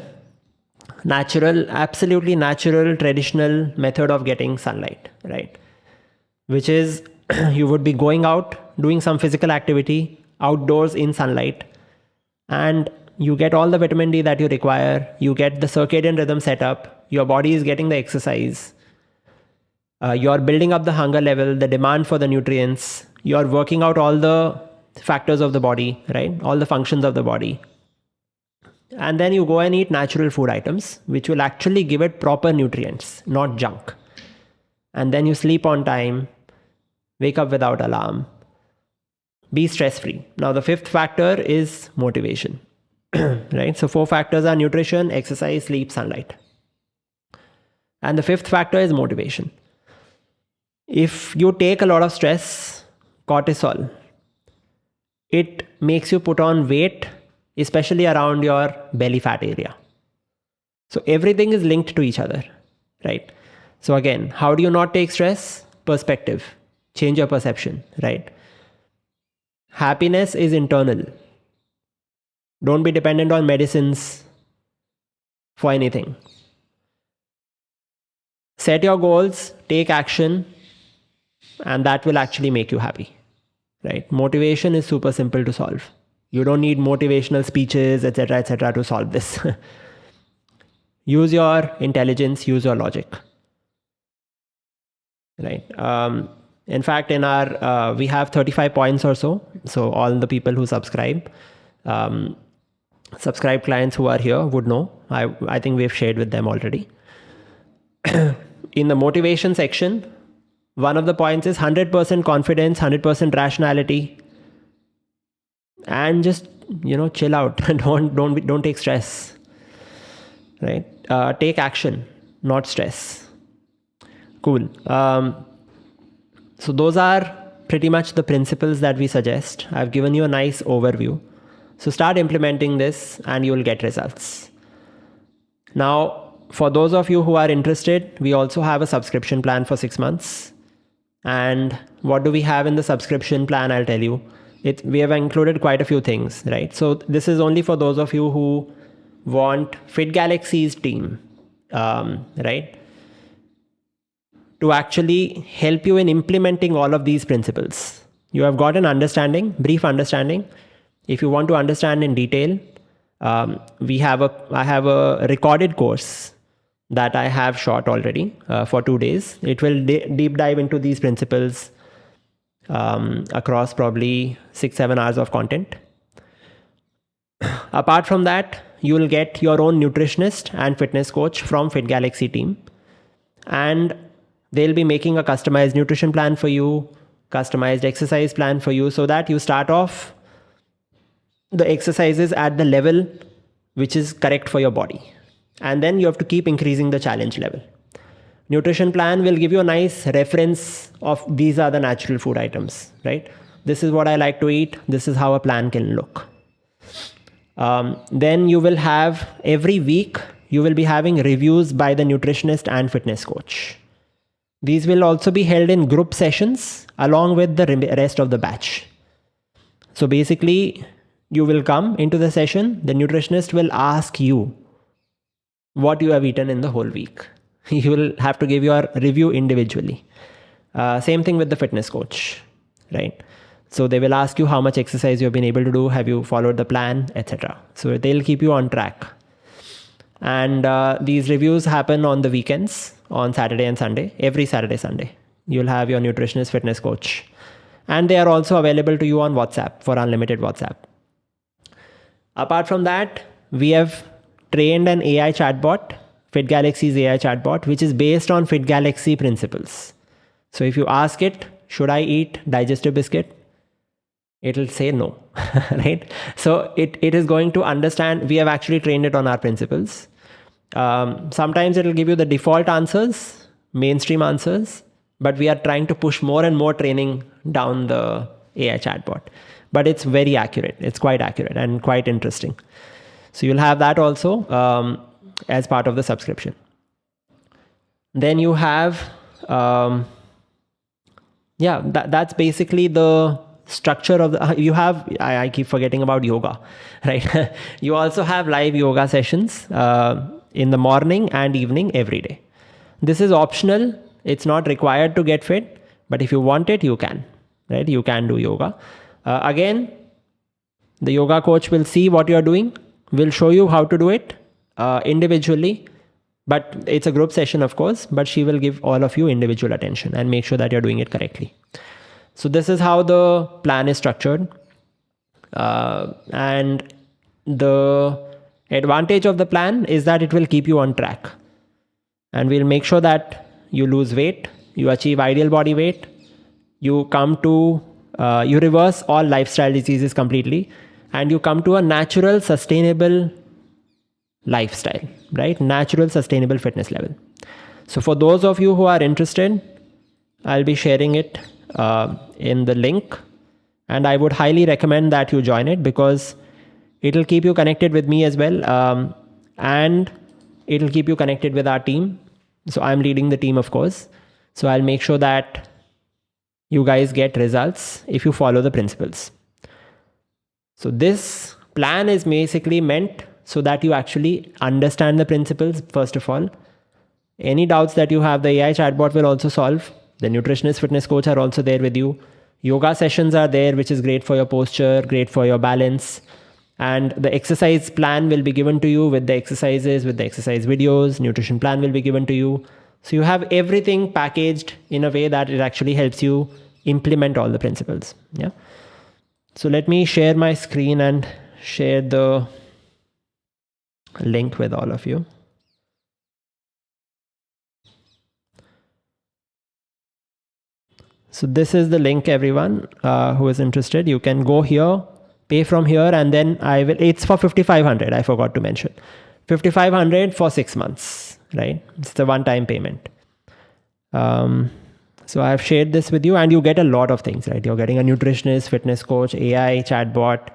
natural, absolutely natural, traditional method of getting sunlight, right? Which is you would be going out, doing some physical activity outdoors in sunlight, and you get all the vitamin D that you require. You get the circadian rhythm set up. Your body is getting the exercise. You're building up the hunger level, the demand for the nutrients. You're working out all the factors of the body, right? All the functions of the body. And then you go and eat natural food items, which will actually give it proper nutrients, not junk. And then you sleep on time, wake up without alarm, be stress-free. Now, the fifth factor is motivation, right? So 4 factors are nutrition, exercise, sleep, sunlight. And the fifth factor is motivation. If you take a lot of stress, cortisol, it makes you put on weight, especially around your belly fat area. So everything is linked to each other, right? So again, how do you not take stress? Perspective. Change your perception, right? Happiness is internal. Don't be dependent on medicines for anything. Set your goals, take action, and that will actually make you happy, right? Motivation is super simple to solve. You don't need motivational speeches, etc., to solve this. Use your intelligence, use your logic, right? In fact, in we have 35 points or so. So all the people who subscribe, subscribed clients who are here would know. I think we've shared with them already. In the motivation section, one of the points is 100% confidence, 100% rationality, and just chill out. don't take stress, right? Take action, not stress. Cool. So those are pretty much the principles that we suggest. I've given you a nice overview. So start implementing this and you will get results. Now, for those of you who are interested, we also have a subscription plan for 6 months. And what do we have in the subscription plan? I'll tell you. We have included quite a few things, right? So this is only for those of you who want Fitgalaxy's team, right? To actually help you in implementing all of these principles. You have got an understanding, brief understanding. If you want to understand in detail, I have a recorded course that I have shot already for 2 days. It will deep dive into these principles across probably 6-7 hours of content. Apart from that, you will get your own nutritionist and fitness coach from Fitgalaxy team. And they'll be making a customized nutrition plan for you, customized exercise plan for you, so that you start off the exercises at the level which is correct for your body. And then you have to keep increasing the challenge level. Nutrition plan will give you a nice reference of these are the natural food items, right? This is what I like to eat. This is how a plan can look. Then you will have every week, you will be having reviews by the nutritionist and fitness coach. These will also be held in group sessions along with the rest of the batch. So basically, you will come into the session, the nutritionist will ask you what you have eaten in the whole week. You will have to give your review individually. Same thing with the fitness coach, right? So they will ask you how much exercise you've been able to do, have you followed the plan, etc. So they'll keep you on track. And these reviews happen on the weekends, on Saturday and Sunday, every Saturday, Sunday. You'll have your nutritionist, fitness coach. And they are also available to you on WhatsApp for unlimited WhatsApp. Apart from that, we have trained an AI chatbot, Fitgalaxy's AI chatbot, which is based on Fitgalaxy principles. So if you ask it, should I eat digestive biscuit? It'll say no, right? So it is going to understand. We have actually trained it on our principles. Sometimes it'll give you the default answers, mainstream answers, but we are trying to push more and more training down the AI chatbot. But it's very accurate. It's quite accurate and quite interesting. So you'll have that also as part of the subscription. Then you have, that's basically the structure of the, you have, I keep forgetting about yoga, right? You also have live yoga sessions in the morning and evening every day. This is optional. It's not required to get fit, but if you want it, you can, right? You can do yoga. Again, the yoga coach will see what you're doing, will show you how to do it individually, but it's a group session, of course, but she will give all of you individual attention and make sure that you're doing it correctly. So this is how the plan is structured. And the advantage of the plan is that it will keep you on track. And we'll make sure that you lose weight, you achieve ideal body weight, you come to, you reverse all lifestyle diseases completely, and you come to a natural, sustainable lifestyle, right? Natural, sustainable fitness level. So for those of you who are interested, I'll be sharing it in the link, and I would highly recommend that you join it because it'll keep you connected with me as well, and it'll keep you connected with our team. So I'm leading the team, of course. So I'll make sure that you guys get results if you follow the principles. So this plan is basically meant so that you actually understand the principles, first of all. Any doubts that you have, the AI chatbot will also solve. The nutritionist, fitness coach are also there with you. Yoga sessions are there, which is great for your posture, great for your balance. And the exercise plan will be given to you with the exercises, with the exercise videos. Nutrition plan will be given to you. So you have everything packaged in a way that it actually helps you implement all the principles. Yeah. So let me share my screen and share the link with all of you. So this is the link, everyone who is interested. You can go here, pay from here, and then it's for 5,500. I forgot to mention 5,500 for 6 months, right? It's the one-time payment. So I've shared this with you, and you get a lot of things, right? You're getting a nutritionist, fitness coach, AI chatbot,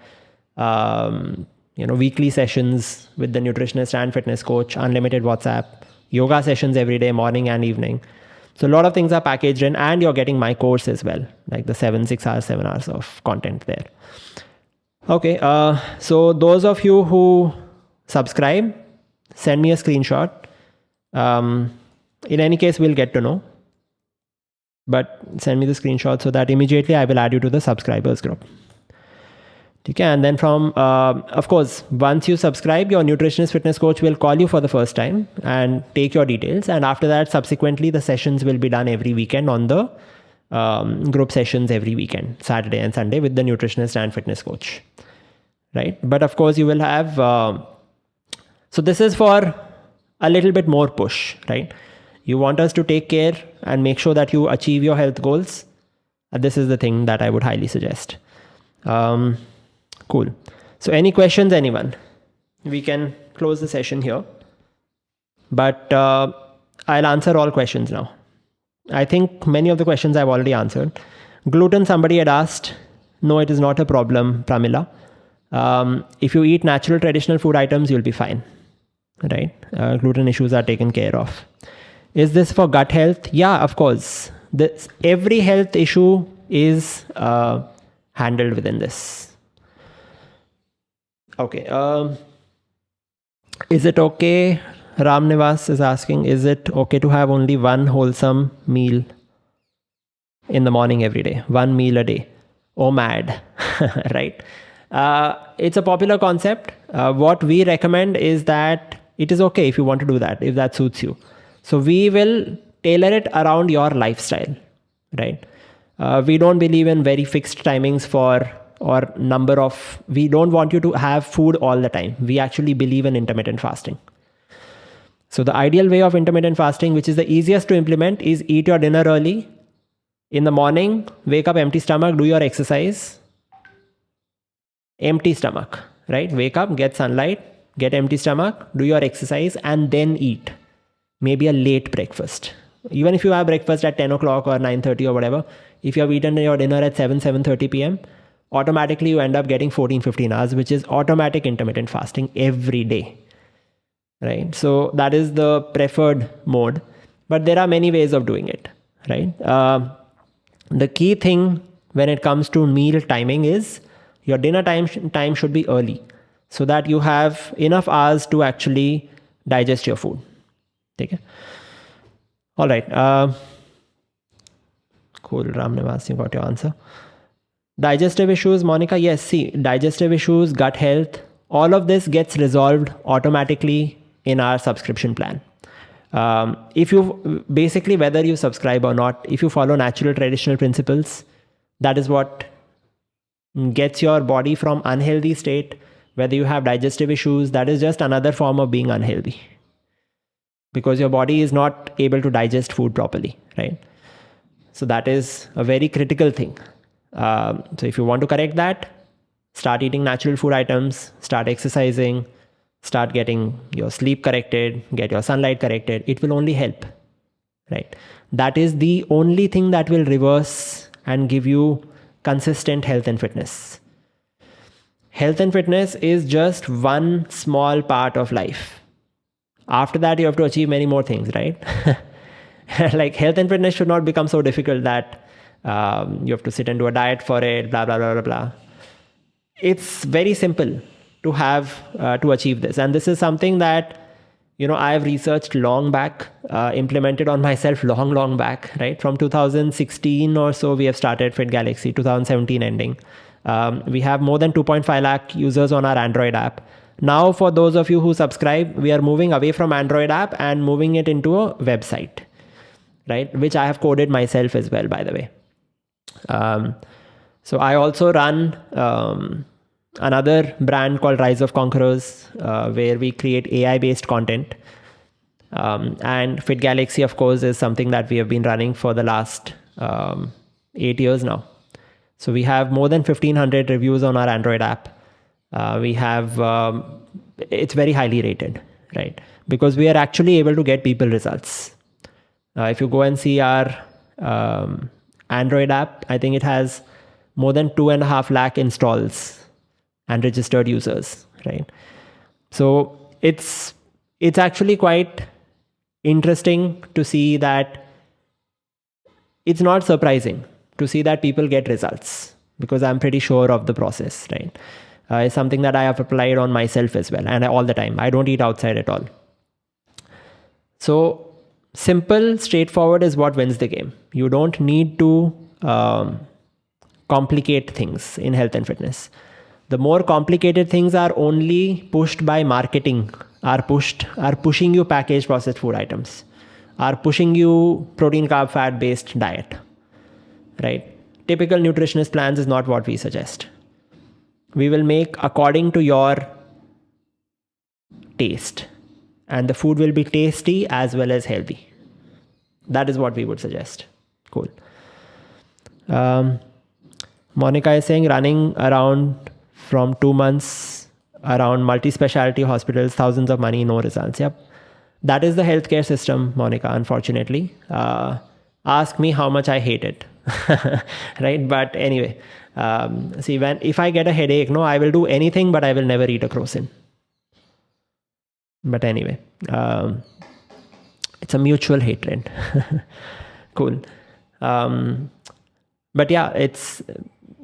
weekly sessions with the nutritionist and fitness coach, unlimited WhatsApp, yoga sessions every day, morning and evening. So a lot of things are packaged in, and you're getting my course as well, like the 7 hours of content there. Okay, so those of you who subscribe, send me a screenshot. In any case, we'll get to know. But send me the screenshot so that immediately I will add you to the subscribers group. Okay, and then of course, once you subscribe, your nutritionist fitness coach will call you for the first time and take your details. And after that, subsequently, the sessions will be done every weekend on the group sessions every weekend, Saturday and Sunday, with the nutritionist and fitness coach, right? But of course, you will have, so this is for a little bit more push, right? You want us to take care and make sure that you achieve your health goals. This is the thing that I would highly suggest. Cool. So any questions, anyone? We can close the session here. But I'll answer all questions now. I think many of the questions I've already answered. Gluten, somebody had asked. No, it is not a problem, Pramila. If you eat natural traditional food items, you'll be fine. Right? Gluten issues are taken care of. Is this for gut health? Yeah, of course. Every health issue is handled within this. Okay. Is it okay? Ram Nivas is asking, is it okay to have only one wholesome meal in the morning every day? One meal a day. Oh, mad. Right? It's a popular concept. What we recommend is that it is okay if you want to do that, if that suits you. So we will tailor it around your lifestyle, right? We don't believe in very fixed timings we don't want you to have food all the time. We actually believe in intermittent fasting. So the ideal way of intermittent fasting, which is the easiest to implement, is eat your dinner early. In the morning, wake up empty stomach, do your exercise. Empty stomach, right? Wake up, get sunlight, get empty stomach, do your exercise, and then eat. Maybe a late breakfast. Even if you have breakfast at 10 o'clock or 9:30 or whatever, if you have eaten your dinner at 7:30 p.m., automatically you end up getting 14-15 hours, which is automatic intermittent fasting every day, right? So that is the preferred mode, but there are many ways of doing it, right? The key thing when it comes to meal timing is your dinner time should be early so that you have enough hours to actually digest your food. Okay. All right. Cool. Ram Nivas, you got your answer. Digestive issues, Monica. Yes, see, digestive issues, gut health, all of this gets resolved automatically in our subscription plan. If you basically, whether you subscribe or not, if you follow natural traditional principles, that is what gets your body from unhealthy state. Whether you have digestive issues, that is just another form of being unhealthy, because your body is not able to digest food properly, right? So that is a very critical thing. So if you want to correct that, start eating natural food items, start exercising, start getting your sleep corrected, get your sunlight corrected. It will only help, right? That is the only thing that will reverse and give you consistent health and fitness. Health and fitness is just one small part of life. After that, you have to achieve many more things, right? Like health and fitness should not become so difficult that you have to sit and do a diet for it, blah, blah, blah, blah, blah. It's very simple to have, to achieve this. And this is something that, I've researched long back, implemented on myself long back, right? From 2016 or so, we have started Fitgalaxy, 2017 ending. We have more than 2.5 lakh users on our Android app. Now, for those of you who subscribe, we are moving away from Android app and moving it into a website, right? Which I have coded myself as well, by the way. So I also run another brand called Rise of Conquerors, where we create AI-based content. And Fitgalaxy, of course, is something that we have been running for the last 8 years now. So we have more than 1,500 reviews on our Android app. We have, it's very highly rated, right? Because we are actually able to get people results. If you go and see our Android app, I think it has more than 2.5 lakh installs and registered users, right? So it's actually quite interesting to see that it's not surprising to see that people get results, because I'm pretty sure of the process, right? It's something that I have applied on myself as well, and all the time. I don't eat outside at all. So simple, straightforward is what wins the game. You don't need to complicate things in health and fitness. The more complicated things are only pushed by marketing, are pushing you packaged processed food items, are pushing you protein, carb, fat based diet, right? Typical nutritionist plans is not what we suggest. We will make according to your taste, and the food will be tasty as well as healthy. That is what we would suggest. Cool. Monica is saying running around from 2 months around multi-specialty hospitals, thousands of money, no results. Yep. That is the healthcare system, Monica, unfortunately. Ask me how much I hate it. Right? But anyway, see, if I get a headache, no, I will do anything, but I will never eat a croissant. But anyway, it's a mutual hatred. Cool. But yeah, it's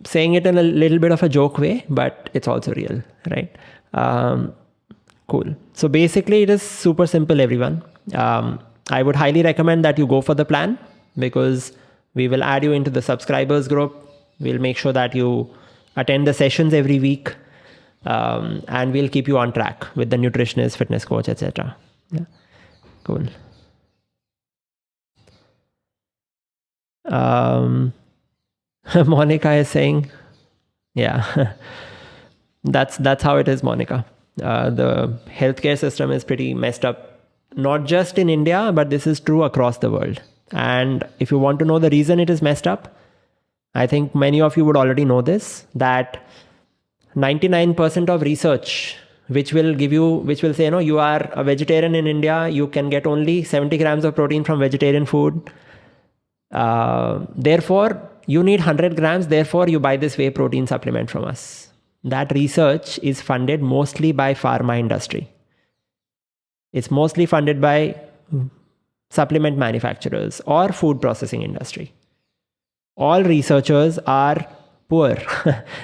saying it in a little bit of a joke way, but it's also real, right? Cool. So basically, it is super simple, everyone. I would highly recommend that you go for the plan, because we will add you into the subscribers group. We'll make sure that you attend the sessions every week, and we'll keep you on track with the nutritionist, fitness coach, etc. Yeah. Cool. Monica is saying, yeah, that's how it is, Monica. The healthcare system is pretty messed up, not just in India, but this is true across the world. And if you want to know the reason it is messed up, I think many of you would already know this, that 99% of research which will say, you are a vegetarian in India, you can get only 70 grams of protein from vegetarian food. Therefore, you need 100 grams, therefore you buy this whey protein supplement from us. That research is funded mostly by pharma industry. It's mostly funded by supplement manufacturers or food processing industry. All researchers are poor,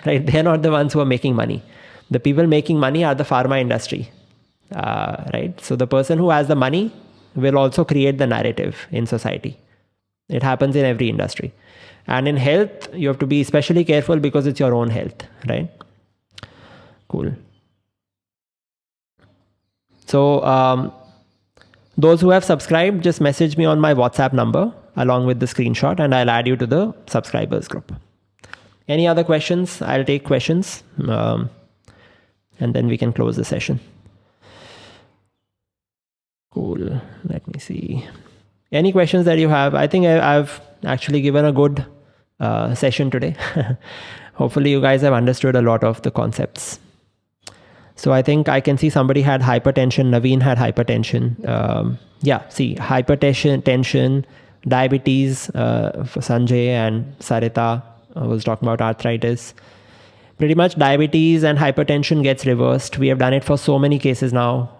right? They're not the ones who are making money. The people making money are the pharma industry, right? So the person who has the money will also create the narrative in society. It happens in every industry. And in health, you have to be especially careful because it's your own health, right? Cool. So those who have subscribed, just message me on my WhatsApp number along with the screenshot, and I'll add you to the subscribers group. Any other questions? I'll take questions, and then we can close the session. Cool. Let me see. Any questions that you have? I think I've actually given a good session today. Hopefully you guys have understood a lot of the concepts. So I think I can see somebody had hypertension. Naveen had hypertension. Yeah, see, hypertension, diabetes for Sanjay, and Sarita was talking about arthritis. Pretty much diabetes and hypertension gets reversed. We have done it for so many cases now,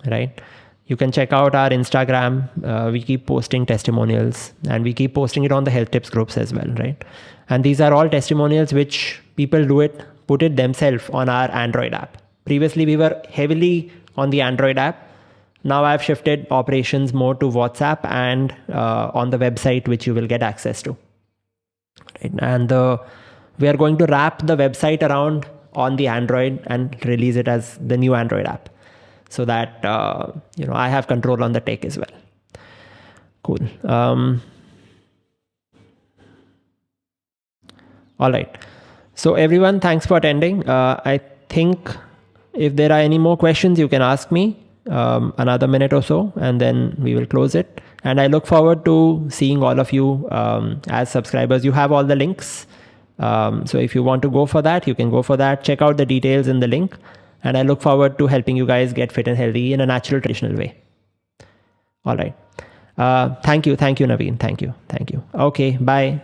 right? You can check out our Instagram. We keep posting testimonials, and we keep posting it on the health tips groups as well, right? And these are all testimonials which people put it themselves on our Android app. Previously, we were heavily on the Android app. Now I've shifted operations more to WhatsApp and on the website, which you will get access to. Right? And we are going to wrap the website around on the Android and release it as the new Android app, so that I have control on the tech as well. Cool. All right. So everyone, thanks for attending. I think if there are any more questions, you can ask me another minute or so, and then we will close it. And I look forward to seeing all of you as subscribers. You have all the links. So if you want to go for that, you can go for that. Check out the details in the link. And I look forward to helping you guys get fit and healthy in a natural, traditional way. All right. Thank you. Thank you, Naveen. Thank you. Thank you. Okay. Bye.